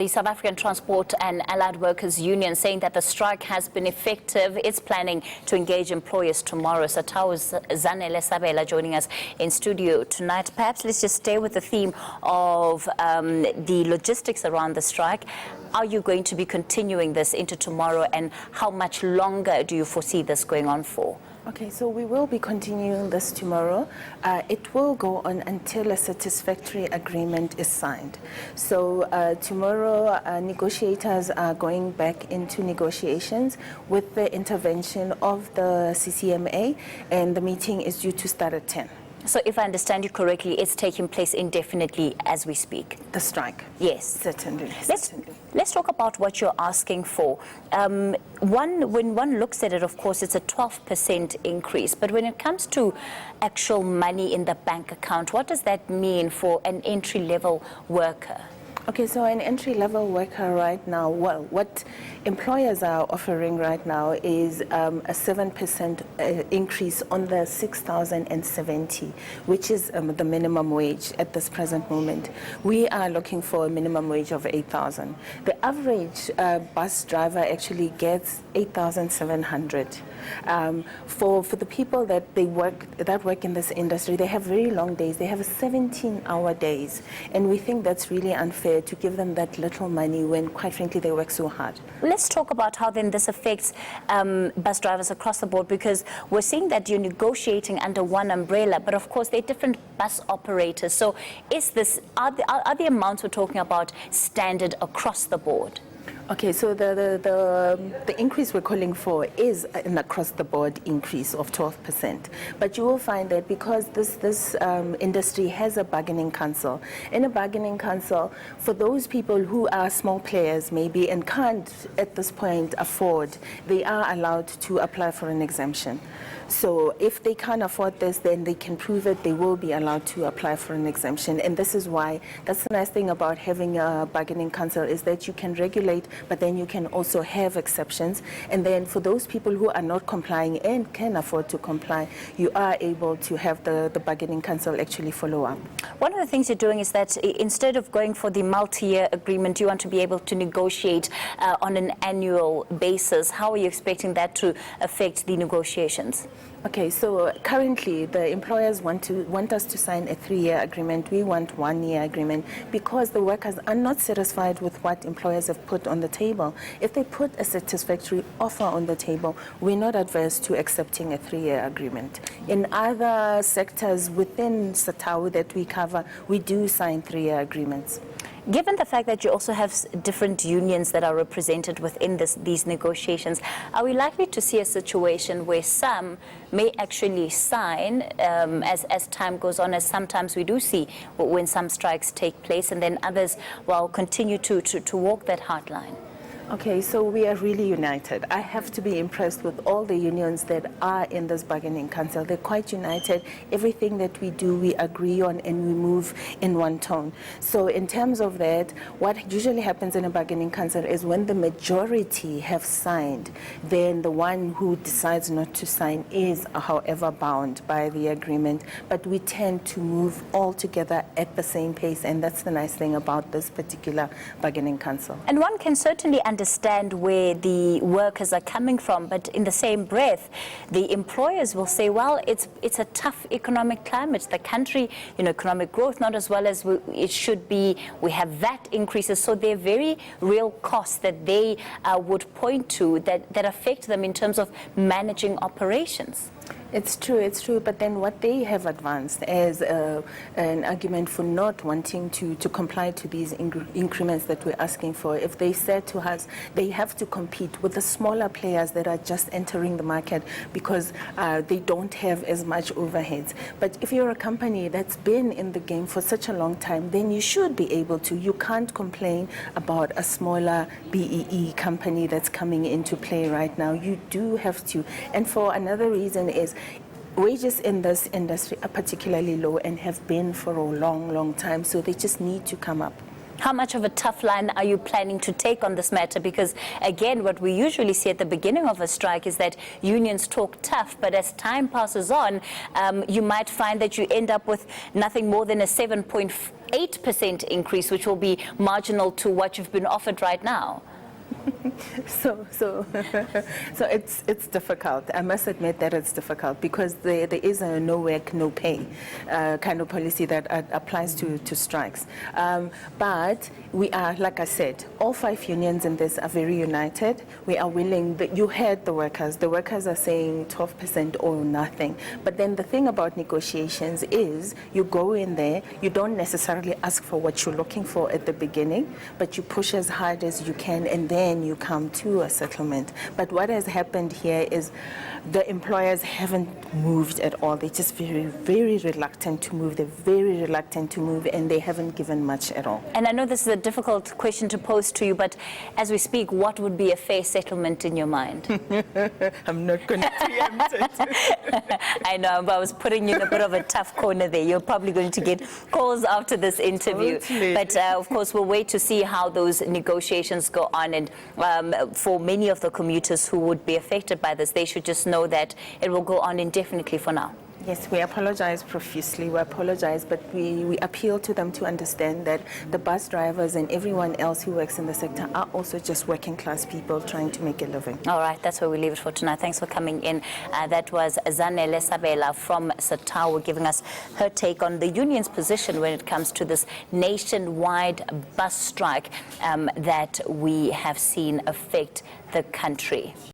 The South African Transport and Allied Workers Union saying that the strike has been effective. It's planning to engage employers tomorrow. SATAWU's Zanele Sabela joining us in studio tonight. Perhaps let's just stay with the theme of the logistics around the strike. Are you going to be continuing this into tomorrow, and how much longer do you foresee this going on for? Okay, so we will be continuing this tomorrow. It will go on until a satisfactory agreement is signed. So tomorrow, negotiators are going back into negotiations with the intervention of the CCMA, and the meeting is due to start at 10. So if I understand you correctly, it's taking place indefinitely as we speak? The strike? Yes. Certainly. Let's talk about what you're asking for. When one looks at it, of course, it's a 12% increase. But when it comes to actual money in the bank account, what does that mean for an entry-level worker? Okay, so an entry-level worker right now, well, what employers are offering right now is a 7% increase on the 6,070, which is the minimum wage at this present moment. We are looking for a minimum wage of 8,000. The average bus driver actually gets 8,700. For the people that work in this industry, they have very long days. They have 17-hour days, and we think that's really unfair to give them that little money when, quite frankly, they work so hard. Let's talk about how then this affects bus drivers across the board, because we're seeing that you're negotiating under one umbrella, but of course they're different bus operators. So are the amounts we're talking about standard across the board? Okay, so the increase we're calling for is an across-the-board increase of 12%. But you will find that because this industry has a bargaining council, in a bargaining council, for those people who are small players maybe and can't at this point afford, they are allowed to apply for an exemption. So if they can't afford this, then they can prove it, they will be allowed to apply for an exemption. And this is why, that's the nice thing about having a bargaining council, is that you can regulate, but then you can also have exceptions. And then for those people who are not complying and can afford to comply, you are able to have the bargaining council actually follow up. One of the things you're doing is that instead of going for the multi-year agreement, you want to be able to negotiate on an annual basis. How are you expecting that to affect the negotiations? Okay, so currently the employers want us to sign a 3-year agreement. We want 1-year agreement because the workers are not satisfied with what employers have put on the table. If they put a satisfactory offer on the table, we're not adverse to accepting a 3-year agreement. In other sectors within SATAWU that we cover, we do sign 3-year agreements. Given the fact that you also have different unions that are represented within these negotiations, are we likely to see a situation where some may actually sign as time goes on, as sometimes we do see when some strikes take place, and then others will continue to walk that hard line? Okay, so we are really united. I have to be impressed with all the unions that are in this bargaining council. They're quite united. Everything that we do, we agree on, and we move in one tone. So in terms of that, what usually happens in a bargaining council is when the majority have signed, then the one who decides not to sign is, however, bound by the agreement. But we tend to move all together at the same pace, and that's the nice thing about this particular bargaining council. And one can certainly understand where the workers are coming from, but in the same breath, the employers will say, well, it's a tough economic climate. The country, economic growth not as well as it should be. We have VAT increases, so they're very real costs that they would point to that affect them in terms of managing operations. It's true, but then what they have advanced as an argument for not wanting to comply to these increments that we're asking for, if they said to us they have to compete with the smaller players that are just entering the market because they don't have as much overheads. But if you're a company that's been in the game for such a long time, then you should be able to. You can't complain about a smaller BEE company that's coming into play right now. You do have to. And for another reason is, wages in this industry are particularly low and have been for a long time, so they just need to come up. How much of a tough line are you planning to take on this matter? Because, again, what we usually see at the beginning of a strike is that unions talk tough, but as time passes on, you might find that you end up with nothing more than a 7.8 8% increase, which will be marginal to what you've been offered right now? So it's difficult. I must admit that it's difficult because there is a no work, no pay kind of policy that applies to strikes. But we are, like I said, all 5 unions in this are very united. We are willing. You heard the workers. The workers are saying 12% or nothing. But then the thing about negotiations is you go in there, you don't necessarily ask for what you're looking for at the beginning, but you push as hard as you can, and then you come to a settlement. But what has happened here is the employers haven't moved at all. They're just very, very reluctant to move. They're very reluctant to move, and they haven't given much at all. And I know this is a difficult question to pose to you, but as we speak, what would be a fair settlement in your mind? I'm not going to preempt it. I know, but I was putting you in a bit of a tough corner there. You're probably going to get calls after this interview. Totally. But of course, we'll wait to see how those negotiations go on. And for many of the commuters who would be affected by this, they should just know that it will go on indefinitely for now. Yes, we apologize profusely. We apologize, but we appeal to them to understand that the bus drivers and everyone else who works in the sector are also just working class people trying to make a living. All right, that's where we leave it for tonight. Thanks for coming in. That was Zanele Sabela from SATAWU giving us her take on the union's position when it comes to this nationwide bus strike that we have seen affect the country.